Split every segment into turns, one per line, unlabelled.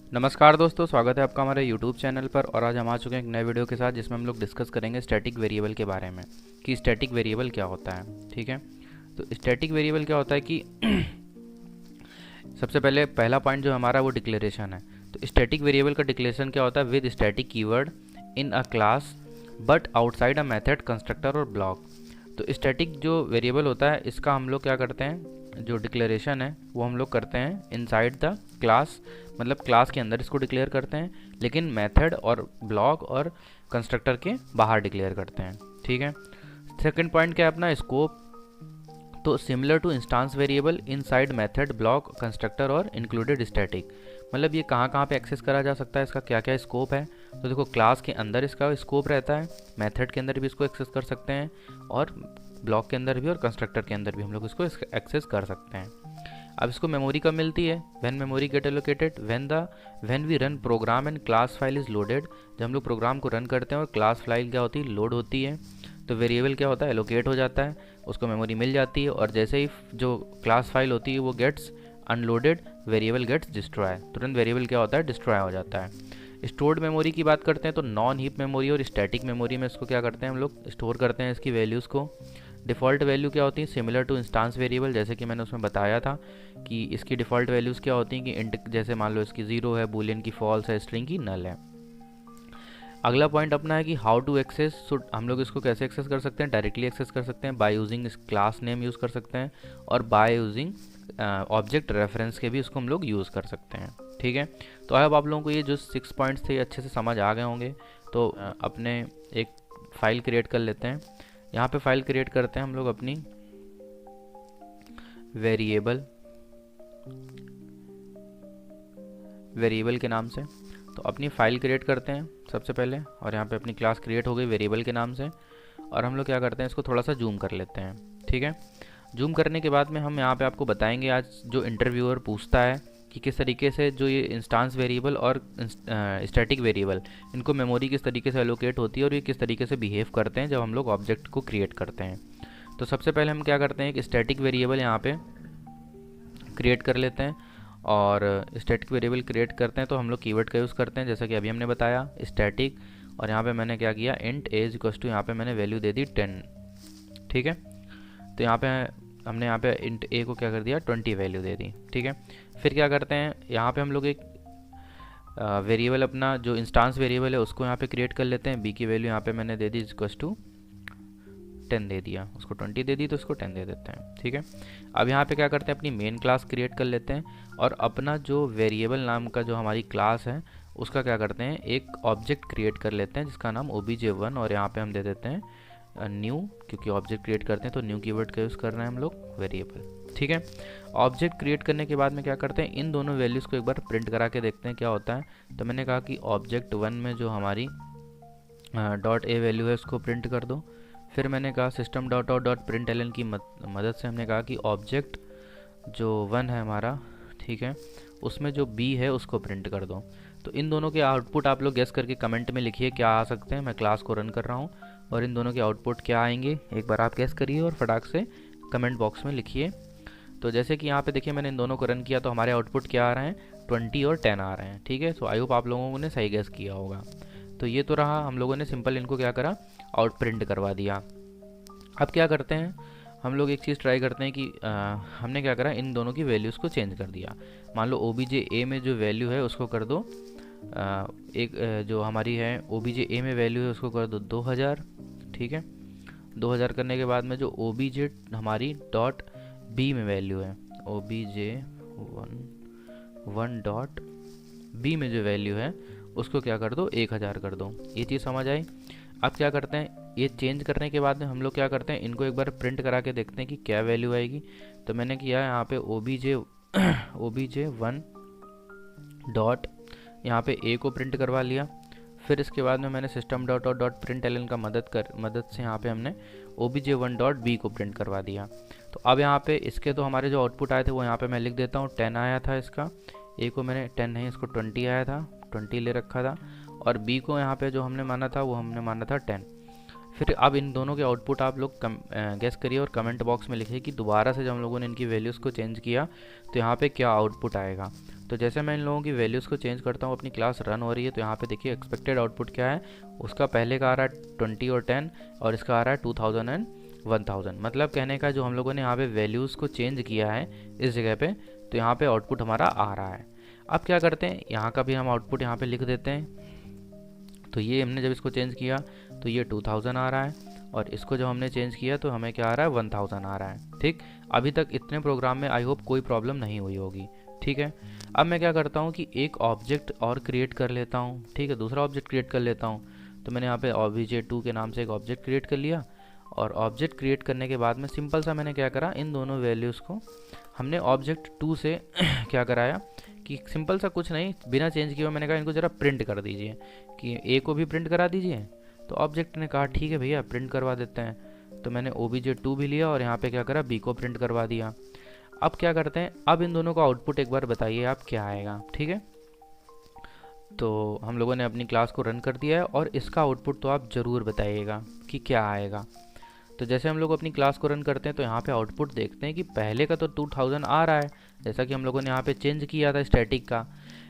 नमस्कार दोस्तों, स्वागत है आपका हमारे YouTube चैनल पर। और आज हम आ चुके हैं एक नए वीडियो के साथ जिसमें हम लोग डिस्कस करेंगे स्टैटिक वेरिएबल के बारे में कि स्टैटिक वेरिएबल क्या होता है। ठीक है, तो स्टैटिक वेरिएबल क्या होता है कि सबसे पहले पहला पॉइंट जो हमारा वो डिक्लेरेशन है। तो स्टैटिक वेरिएबल का डिक्लेरेशन क्या होता है? With static keyword in a class but outside a method, constructor और ब्लॉक। तो स्टैटिक जो वेरिएबल होता है इसका हम लोग क्या करते हैं, जो डिक्लेरेशन है वो हम लोग करते हैं इनसाइड द क्लास, मतलब क्लास के अंदर इसको डिक्लेयर करते हैं, लेकिन मेथड और ब्लॉक और कंस्ट्रक्टर के बाहर डिक्लेयर करते हैं। ठीक है, सेकंड पॉइंट क्या है अपना? स्कोप। तो similar to instance variable inside method, block, constructor और इंक्लूडेड स्टैटिक। मतलब ये कहाँ कहाँ पे एक्सेस करा जा सकता है, इसका क्या क्या स्कोप है? तो देखो, क्लास के अंदर इसका स्कोप रहता है, मेथड के अंदर भी इसको एक्सेस कर सकते हैं, और ब्लॉक के अंदर भी और कंस्ट्रक्टर के अंदर भी हम लोग इसको एक्सेस कर सकते हैं। अब इसको मेमोरी कब मिलती है? When memory get allocated when we run program and class file is loaded. जब हम लोग प्रोग्राम को रन करते हैं और क्लास फाइल क्या होती है, लोड होती है, तो वेरिएबल क्या होता है, एलोकेट हो जाता है, उसको मेमोरी मिल जाती है, और जैसे ही जो क्लास फाइल होती है वो gets unloaded, variable gets destroy, तुरंत वेरिएबल क्या होता है, डिस्ट्रॉय हो जाता है। स्टोर्ड मेमोरी की बात करते हैं तो नॉन हीप मेमोरी और स्टैटिक मेमोरी में इसको क्या करते हैं, हम लोग स्टोर करते हैं इसकी वैल्यूज़ को। डिफ़ॉल्ट वैल्यू क्या होती है? सिमिलर टू इंस्टांस वेरिएबल, जैसे कि मैंने उसमें बताया था कि इसकी डिफ़ॉल्ट वैल्यूज़ क्या होती हैं कि इंट, जैसे मान लो इसकी 0 है, बूलियन की फॉल्स है, स्ट्रिंग की नल है। अगला पॉइंट अपना है कि हाउ टू एक्सेस। सो हम लोग इसको कैसे एक्सेस कर सकते हैं? डायरेक्टली एक्सेस कर सकते हैं, by using class name use कर सकते हैं, और बाय यूजिंग ऑब्जेक्ट रेफरेंस के भी इसको हम लोग यूज़ कर सकते हैं। ठीक है, तो अब आप लोगों को ये जो 6 पॉइंट्स थे अच्छे से समझ आ गए होंगे। तो अपने एक फ़ाइल क्रिएट कर लेते हैं। यहाँ पे फाइल क्रिएट करते हैं हम लोग अपनी वेरिएबल के नाम से। तो अपनी फ़ाइल क्रिएट करते हैं सबसे पहले, और यहाँ पे अपनी क्लास क्रिएट हो गई वेरिएबल के नाम से। और हम लोग क्या करते हैं, इसको थोड़ा सा जूम कर लेते हैं। ठीक है, जूम करने के बाद में हम यहाँ पे आपको बताएंगे आज जो इंटरव्यूअर पूछता है कि किस तरीके से जो ये इंस्टांस वेरिएबल और स्टैटिक वेरिएबल, इनको मेमोरी किस तरीके से एलोकेट होती है और ये किस तरीके से बिहेव करते हैं जब हम लोग ऑब्जेक्ट को क्रिएट करते हैं। तो सबसे पहले हम क्या करते हैं, एक स्टैटिक वेरिएबल यहाँ पे क्रिएट कर लेते हैं। और स्टैटिक वेरिएबल क्रिएट करते हैं तो हम लोग कीवर्ड का यूज़ करते हैं, जैसा कि अभी हमने बताया स्टैटिक। और यहाँ पे मैंने क्या किया, इंट एज इक्वल्स टू, यहाँ पे मैंने वैल्यू दे दी 10। ठीक है, तो यहाँ पे हमने यहाँ पे इंट ए को क्या कर दिया, 20 वैल्यू दे दी। ठीक है, फिर क्या करते हैं, यहाँ पे हम लोग एक वेरिएबल अपना जो इंस्टांस वेरिएबल है उसको यहाँ पे क्रिएट कर लेते हैं। बी की वैल्यू यहाँ पे मैंने दे दी इक्वल्स टू 10 दे दिया, उसको 20 दे दी तो उसको 10 दे देते हैं। ठीक है, अब यहाँ पे क्या करते हैं, अपनी मेन क्लास क्रिएट कर लेते हैं, और अपना जो वेरिएबल नाम का जो हमारी क्लास है उसका क्या करते हैं, एक ऑब्जेक्ट क्रिएट कर लेते हैं जिसका नाम obj1, और यहाँ पे हम दे देते हैं न्यू, क्योंकि ऑब्जेक्ट क्रिएट करते हैं तो न्यू कीवर्ड का यूज़ कर रहे हैं हम लोग वेरिएबल। ठीक है, ऑब्जेक्ट क्रिएट करने के बाद में क्या करते हैं, इन दोनों वैल्यूज़ को एक बार प्रिंट करा के देखते हैं क्या होता है। तो मैंने कहा कि ऑब्जेक्ट 1 में जो हमारी डॉट ए वैल्यू है उसको प्रिंट कर दो। फिर मैंने कहा system dot out dot print L N की मदद से हमने कहा कि ऑब्जेक्ट जो 1 है हमारा, ठीक है, उसमें जो बी है उसको प्रिंट कर दो। तो इन दोनों के आउटपुट आप लोग गेस करके कमेंट में लिखिए क्या आ सकते हैं। मैं क्लास को रन कर रहा हूँ और इन दोनों के आउटपुट क्या आएंगे एक बार आप गेस करिए और फटाक से कमेंट बॉक्स में लिखिए। तो जैसे कि यहाँ पे देखिए मैंने इन दोनों को रन किया तो हमारे आउटपुट क्या आ रहे हैं, 20 और 10 आ रहे हैं। ठीक है, सो आई होप आप लोगों ने सही गेस किया होगा। तो ये तो रहा, हम लोगों ने सिंपल इनको क्या करा, आउट प्रिंट करवा दिया। अब क्या करते हैं, हम लोग एक चीज़ ट्राई करते हैं कि हमने क्या करा, इन दोनों की वैल्यूज़ को चेंज कर दिया। मान लो obj में जो वैल्यू है उसको कर दो जो हमारी है obj में वैल्यू है उसको कर दो 2000। ठीक है, 2000 करने के बाद में जो obj हमारी डॉट बी में वैल्यू है, obj1 डॉट बी में जो वैल्यू है उसको क्या कर दो, 1000 कर दो। ये चीज़ समझ आई। अब क्या करते हैं, ये चेंज करने के बाद में हम लोग क्या करते हैं, इनको एक बार प्रिंट करा के देखते हैं कि क्या वैल्यू आएगी। तो मैंने किया यहाँ पे obj1 डॉट यहाँ पे ए को प्रिंट करवा लिया। फिर इसके बाद में मैंने system dot out dot print L N का मदद से यहाँ पे हमने obj1 डॉट बी को प्रिंट करवा दिया। तो अब यहाँ पे इसके तो हमारे जो आउटपुट आए थे वो यहाँ पे मैं लिख देता हूँ। 10 आया था इसका, ए को मैंने 10 नहीं इसको 20 आया था, 20 ले रखा था, और बी को यहाँ पे जो हमने माना था वो हमने माना था 10। फिर अब इन दोनों के आउटपुट आप लोग गेस करिए और कमेंट बॉक्स में लिखिए कि दोबारा से जब हम लोगों ने इनकी वैल्यूज़ को चेंज किया तो यहाँ पे क्या आउटपुट आएगा। तो जैसे मैं इन लोगों की वैल्यूज़ को चेंज करता हूँ, अपनी क्लास रन हो रही है, तो यहाँ पे देखिए एक्सपेक्टेड आउटपुट क्या है, उसका पहले का आ रहा है 20 और 10 और इसका आ रहा है 2000 एंड 1000। मतलब कहने का जो हम लोगों ने यहाँ पे वैल्यूज़ को चेंज किया है इस जगह पे, तो यहाँ पे आउटपुट हमारा आ रहा है। अब क्या करते हैं, यहाँ का भी हम आउटपुट यहाँ पे लिख देते हैं। तो ये हमने जब इसको चेंज किया तो ये 2000 आ रहा है, और इसको जब हमने चेंज किया तो हमें क्या आ रहा है, 1000 आ रहा है। ठीक, अभी तक इतने प्रोग्राम में आई होप कोई प्रॉब्लम नहीं हुई होगी। ठीक है, अब मैं क्या करता हूँ कि एक ऑब्जेक्ट और क्रिएट कर लेता हूँ। ठीक है, दूसरा ऑब्जेक्ट क्रिएट कर लेता हूँ। तो मैंने यहाँ पे obj2 के नाम से एक ऑब्जेक्ट क्रिएट कर लिया, और ऑब्जेक्ट क्रिएट करने के बाद में सिंपल सा मैंने क्या करा, इन दोनों वैल्यूज़ को हमने ऑब्जेक्ट 2 से क्या कराया कि सिंपल सा कुछ नहीं, बिना चेंज किए हुए मैंने कहा इनको ज़रा प्रिंट कर दीजिए कि ए को भी प्रिंट करा दीजिए। तो ऑब्जेक्ट ने कहा ठीक है भैया प्रिंट करवा देते हैं। तो मैंने obj2 भी लिया और यहाँ पे क्या करा, बी को प्रिंट करवा दिया। अब क्या करते हैं, अब इन दोनों का आउटपुट एक बार बताइए आप क्या आएगा। ठीक है, तो हम लोगों ने अपनी क्लास को रन कर दिया है, और इसका आउटपुट तो आप ज़रूर बताइएगा कि क्या आएगा। तो जैसे हम लोग अपनी क्लास को रन करते हैं तो यहाँ पे आउटपुट देखते हैं कि पहले का तो 2000 आ रहा है, जैसा कि हम लोगों ने यहाँ पे चेंज किया था स्टैटिक का,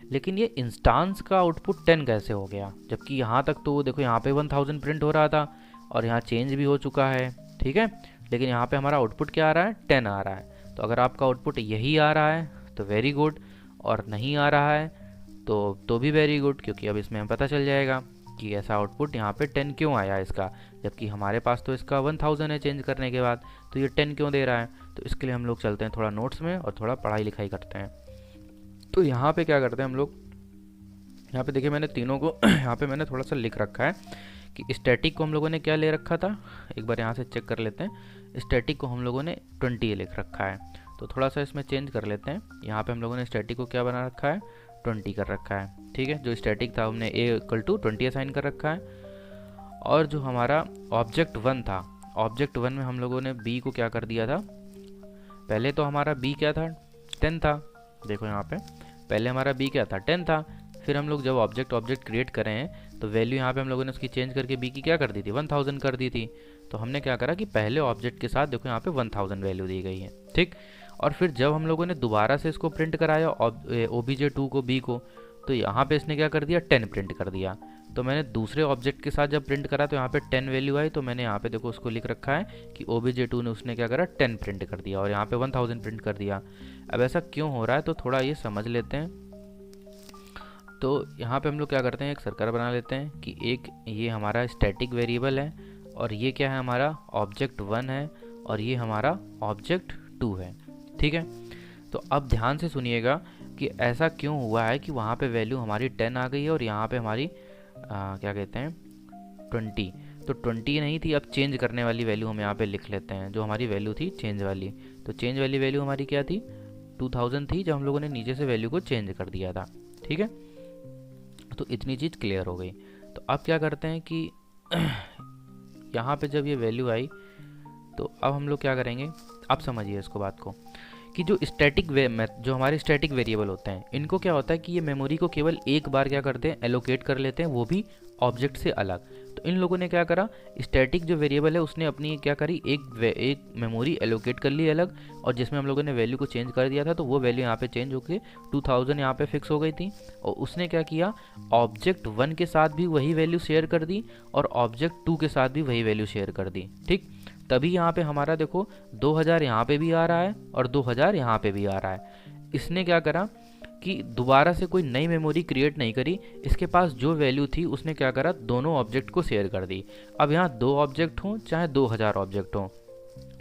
लेकिन ये इंस्टांस का आउटपुट 10 कैसे हो गया, जबकि यहाँ तक तो देखो यहाँ पे 1000 प्रिंट हो रहा था और यहाँ चेंज भी हो चुका है। ठीक है, लेकिन यहाँ पे हमारा आउटपुट क्या आ रहा है, 10 आ रहा है। तो अगर आपका आउटपुट यही आ रहा है तो वेरी गुड, और नहीं आ रहा है तो भी वेरी गुड, क्योंकि अब इसमें हमें पता चल जाएगा कि ऐसा आउटपुट यहाँ पे 10 क्यों आया इसका, जबकि हमारे पास तो इसका 1000 है चेंज करने के बाद, तो ये 10 क्यों दे रहा है। तो इसके लिए हम लोग चलते हैं थोड़ा नोट्स में और थोड़ा पढ़ाई लिखाई करते हैं। तो यहाँ पे क्या करते हैं हम लोग, यहाँ पे देखिए मैंने तीनों को यहाँ पे मैंने थोड़ा सा लिख रखा है कि स्टैटिक को हम लोगों ने क्या ले रखा था, एक बार यहाँ से चेक कर लेते हैं। स्टैटिक को हम लोगों ने 20 लिख रखा है, तो थोड़ा सा इसमें चेंज कर लेते हैं। यहाँ पे हम लोगों ने स्टैटिक को क्या बना रखा है, 20 कर रखा है। ठीक है, जो स्टैटिक था हमने a = 20 असाइन कर रखा है, और जो हमारा ऑब्जेक्ट 1 था, ऑब्जेक्ट 1 में हम लोगों ने b को क्या कर दिया था, पहले तो हमारा b क्या था, 10 था। देखो यहाँ पे पहले हमारा b क्या था, 10 था। फिर हम लोग जब ऑब्जेक्ट क्रिएट कर रहे हैं तो वैल्यू यहाँ पे हम लोगों ने उसकी चेंज करके b की क्या कर दी थी, 1000 कर दी थी। तो हमने क्या करा कि पहले ऑब्जेक्ट के साथ देखो यहाँ पे 1000 वैल्यू दी गई है। ठीक, और फिर जब हम लोगों ने दोबारा से इसको प्रिंट कराया obj2 को b को, तो यहाँ पे इसने क्या कर दिया, 10 प्रिंट कर दिया। तो मैंने दूसरे ऑब्जेक्ट के साथ जब प्रिंट करा तो यहाँ पे 10 वैल्यू आई, तो मैंने यहाँ पे देखो उसको लिख रखा है कि obj2 ने उसने क्या करा, 10 प्रिंट कर दिया और यहाँ पे 1000 प्रिंट कर दिया। अब ऐसा क्यों हो रहा है तो थोड़ा ये समझ लेते हैं। तो यहाँ पे हम लोग क्या करते हैं, एक सर्कल बना लेते हैं कि एक ये हमारा स्टैटिक वेरिएबल है, और ये क्या है, हमारा ऑब्जेक्ट 1 है, और ये हमारा ऑब्जेक्ट 2 है। ठीक है, तो अब ध्यान से सुनिएगा कि ऐसा क्यों हुआ है कि वहाँ पे वैल्यू हमारी 10 आ गई है और यहाँ पे हमारी क्या कहते हैं 20। तो 20 नहीं थी, अब चेंज करने वाली वैल्यू हम यहाँ पे लिख लेते हैं, जो हमारी वैल्यू थी चेंज वाली। तो चेंज वाली वैल्यू हमारी क्या थी, 2000 थी, जब हम लोगों ने नीचे से वैल्यू को चेंज कर दिया था। ठीक है, तो इतनी चीज़ क्लियर हो गई। तो अब क्या करते हैं कि यहाँ पे जब ये वैल्यू आई तो अब हम लोग क्या करेंगे, अब समझिए इसको बात को, कि जो जो हमारे स्टैटिक वेरिएबल होते हैं, इनको क्या होता है कि ये मेमोरी को केवल एक बार क्या करते हैं, एलोकेट कर लेते हैं, वो भी ऑब्जेक्ट से अलग। तो इन लोगों ने क्या करा, स्टैटिक जो वेरिएबल है उसने अपनी क्या करी, एक मेमोरी एलोकेट कर ली अलग, और जिसमें हम लोगों ने वैल्यू को चेंज कर दिया था, तो वो वैल्यू यहाँ पे चेंज होकर 2000 यहाँ पे फिक्स हो गई थी। और उसने क्या किया, ऑब्जेक्ट 1 के साथ भी वही वैल्यू शेयर कर दी और ऑब्जेक्ट 2 के साथ भी वही वैल्यू शेयर कर दी। ठीक, तभी यहाँ पे हमारा देखो 2000 यहाँ पे भी आ रहा है और 2000 यहाँ पे भी आ रहा है। इसने क्या करा कि दोबारा से कोई नई मेमोरी क्रिएट नहीं करी, इसके पास जो वैल्यू थी उसने क्या करा, दोनों ऑब्जेक्ट को शेयर कर दी। अब यहाँ 2 ऑब्जेक्ट हों चाहे 2000 ऑब्जेक्ट हों,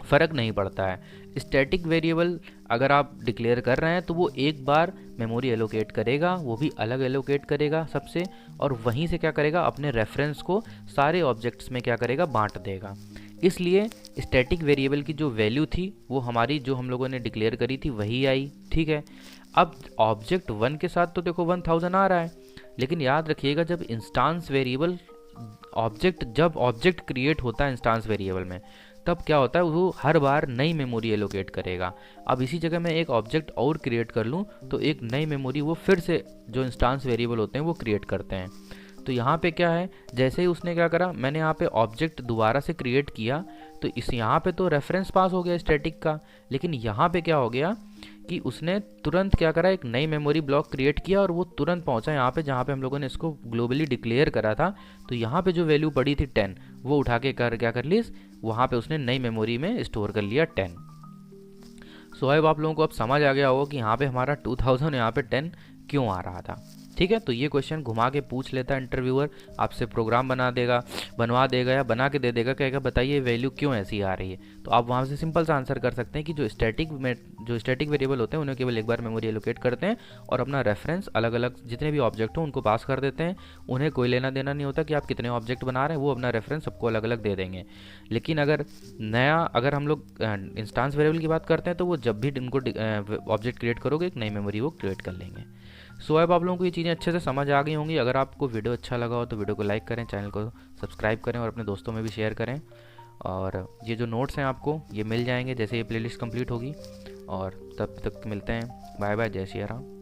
फ़र्क नहीं पड़ता है। स्टैटिक वेरिएबल अगर आप डिक्लेयर कर रहे हैं तो वो एक बार मेमोरी एलोकेट करेगा, वो भी अलग एलोकेट करेगा सबसे, और वहीं से क्या करेगा, अपने रेफरेंस को सारे ऑब्जेक्ट्स में क्या करेगा, बांट देगा। इसलिए स्टैटिक वेरिएबल की जो वैल्यू थी वो हमारी जो हम लोगों ने डिक्लेयर करी थी वही आई। ठीक है, अब ऑब्जेक्ट 1 के साथ तो देखो 1000 आ रहा है, लेकिन याद रखिएगा जब इंस्टांस वेरिएबल जब ऑब्जेक्ट क्रिएट होता है इंस्टांस वेरिएबल में, तब क्या होता है, वो हर बार नई मेमोरी एलोकेट करेगा। अब इसी जगह मैं एक ऑब्जेक्ट और क्रिएट कर लूँ तो एक नई मेमोरी वो फिर से जो इंस्टांस वेरिएबल होते हैं वो क्रिएट करते हैं। तो यहाँ पे क्या है, जैसे ही उसने क्या करा, मैंने यहाँ पे ऑब्जेक्ट दोबारा से क्रिएट किया, तो इस यहाँ पे तो रेफरेंस पास हो गया स्टैटिक का, लेकिन यहाँ पे क्या हो गया, कि उसने तुरंत क्या करा, एक नई मेमोरी ब्लॉक क्रिएट किया और वो तुरंत पहुंचा यहाँ पे जहाँ पे हम लोगों ने इसको ग्लोबली डिक्लेयर करा था। तो यहाँ पे जो वैल्यू पड़ी थी 10, वो उठा के क्या कर ली, वहाँ पे उसने नई मेमोरी में स्टोर कर लिया 10। सो अब आप लोगों को अब समझ आ गया होगा कि यहाँ पे हमारा 2000 यहाँ पे 10 क्यों आ रहा था। ठीक है, तो ये क्वेश्चन घुमा के पूछ लेता है इंटरव्यूअर, आपसे प्रोग्राम बनवा देगा या बना के दे देगा, कहेगा बताइए वैल्यू क्यों ऐसी आ रही है। तो आप वहाँ से सिंपल सा आंसर कर सकते हैं कि जो स्टैटिक वेरिएबल होते हैं उन्हें केवल एक बार मेमोरी एलोकेट करते हैं और अपना रेफरेंस अलग अलग जितने भी ऑब्जेक्ट हो उनको पास कर देते हैं। उन्हें कोई लेना देना नहीं होता कि आप कितने ऑब्जेक्ट बना रहे हैं, वो अपना रेफरेंस सबको अलग अलग दे देंगे। लेकिन अगर हम लोग इंस्टांस वेरिएबल की बात करते हैं तो वो जब भी इनको ऑब्जेक्ट क्रिएट करोगे एक नई मेमोरी वो क्रिएट कर लेंगे। सो अब आप लोगों को ये चीज़ें अच्छे से समझ आ गई होंगी। अगर आपको वीडियो अच्छा लगा हो तो वीडियो को लाइक करें, चैनल को सब्सक्राइब करें और अपने दोस्तों में भी शेयर करें। और ये जो नोट्स हैं आपको ये मिल जाएंगे जैसे ये प्लेलिस्ट कंप्लीट होगी। और तब तक मिलते हैं, बाय बाय, जय श्री राम।